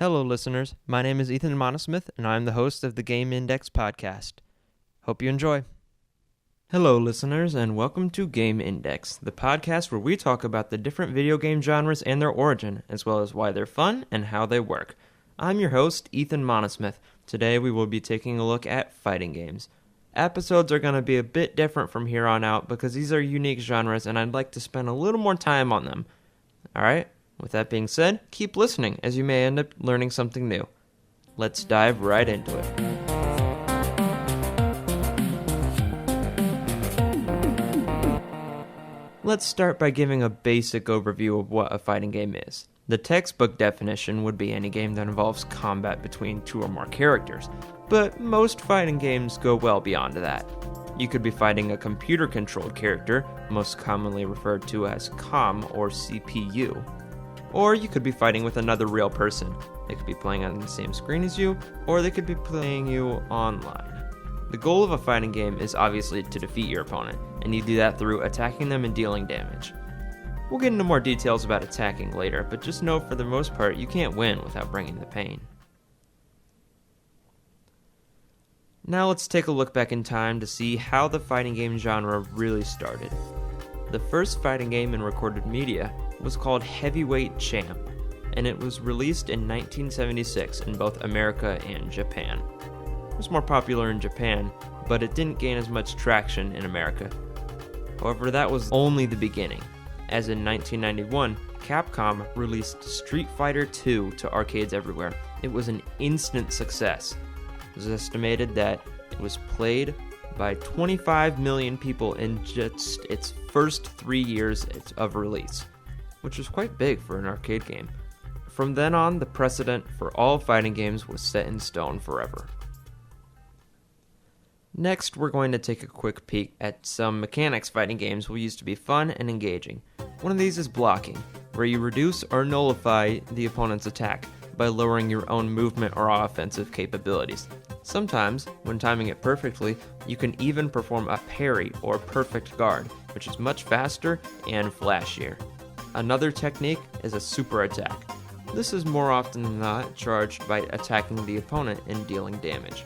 Hello, listeners. My name is Ethan Monosmith, and I'm the host of the Game Index podcast. Hope you enjoy. Hello, listeners, and welcome to Game Index, the podcast where we talk about the different video game genres and their origin, as well as why they're fun and how they work. I'm your host, Ethan Monosmith. Today we will be taking a look at fighting games. Episodes are going to be a bit different from here on out because these are unique genres, and I'd like to spend a little more time on them. Alright? With that being said, keep listening as you may end up learning something new. Let's dive right into it. Let's start by giving a basic overview of what a fighting game is. The textbook definition would be any game that involves combat between two or more characters, but most fighting games go well beyond that. You could be fighting a computer-controlled character, most commonly referred to as COM or CPU. Or you could be fighting with another real person. They could be playing on the same screen as you, or they could be playing you online. The goal of a fighting game is obviously to defeat your opponent, and you do that through attacking them and dealing damage. We'll get into more details about attacking later, but just know for the most part you can't win without bringing the pain. Now let's take a look back in time to see how the fighting game genre really started. The first fighting game in recorded media was called Heavyweight Champ, and it was released in 1976 in both America and Japan. It was more popular in Japan, but it didn't gain as much traction in America. However, that was only the beginning, as in 1991, Capcom released Street Fighter II to arcades everywhere. It was an instant success. It was estimated that it was played by 25 million people in just its first 3 years of release, which was quite big for an arcade game. From then on, the precedent for all fighting games was set in stone forever. Next, we're going to take a quick peek at some mechanics fighting games will use to be fun and engaging. One of these is blocking, where you reduce or nullify the opponent's attack by lowering your own movement or offensive capabilities. Sometimes, when timing it perfectly, you can even perform a parry or perfect guard, which is much faster and flashier. Another technique is a super attack. This is more often than not charged by attacking the opponent and dealing damage.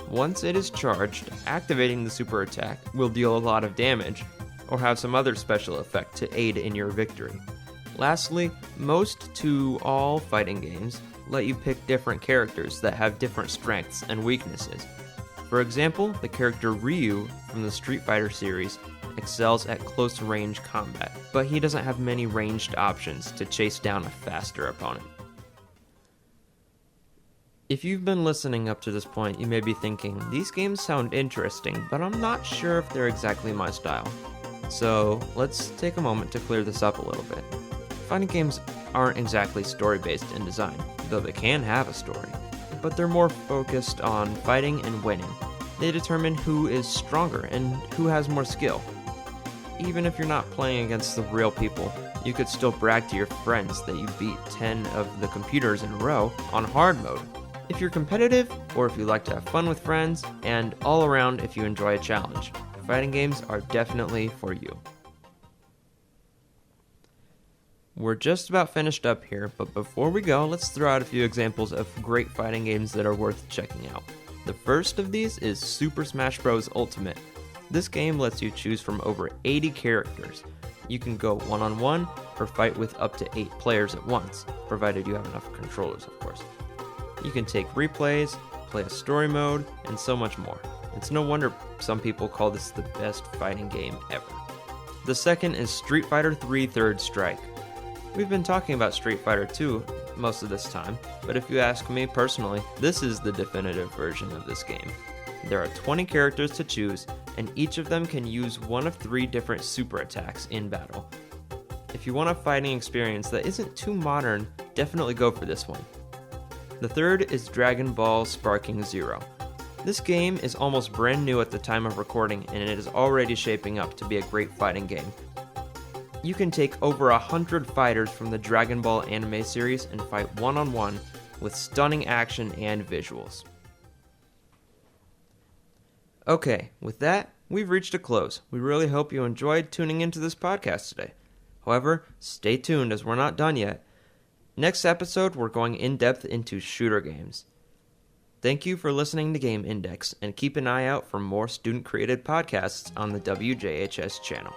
Once it is charged, activating the super attack will deal a lot of damage, or have some other special effect to aid in your victory. Lastly, most to all fighting games let you pick different characters that have different strengths and weaknesses. For example, the character Ryu from the Street Fighter series excels at close-range combat, but he doesn't have many ranged options to chase down a faster opponent. If you've been listening up to this point, you may be thinking, these games sound interesting, but I'm not sure if they're exactly my style. So let's take a moment to clear this up a little bit. Fighting games aren't exactly story-based in design, though they can have a story, but they're more focused on fighting and winning. They determine who is stronger and who has more skill. Even if you're not playing against the real people, you could still brag to your friends that you beat 10 of the computers in a row on hard mode. If you're competitive, or if you like to have fun with friends, and all around if you enjoy a challenge, fighting games are definitely for you. We're just about finished up here, but before we go, let's throw out a few examples of great fighting games that are worth checking out. The first of these is Super Smash Bros. Ultimate. This game lets you choose from over 80 characters. You can go one-on-one or fight with up to 8 players at once, provided you have enough controllers, of course. You can take replays, play a story mode, and so much more. It's no wonder some people call this the best fighting game ever. The second is Street Fighter III Third Strike. We've been talking about Street Fighter II most of this time, but if you ask me personally, this is the definitive version of this game. There are 20 characters to choose, and each of them can use one of 3 different super attacks in battle. If you want a fighting experience that isn't too modern, definitely go for this one. The third is Dragon Ball Sparking Zero. This game is almost brand new at the time of recording, and it is already shaping up to be a great fighting game. You can take over 100 fighters from the Dragon Ball anime series and fight one-on-one with stunning action and visuals. Okay, with that, we've reached a close. We really hope you enjoyed tuning into this podcast today. However, stay tuned as we're not done yet. Next episode, we're going in-depth into shooter games. Thank you for listening to Game Index, and keep an eye out for more student-created podcasts on the WJHS channel.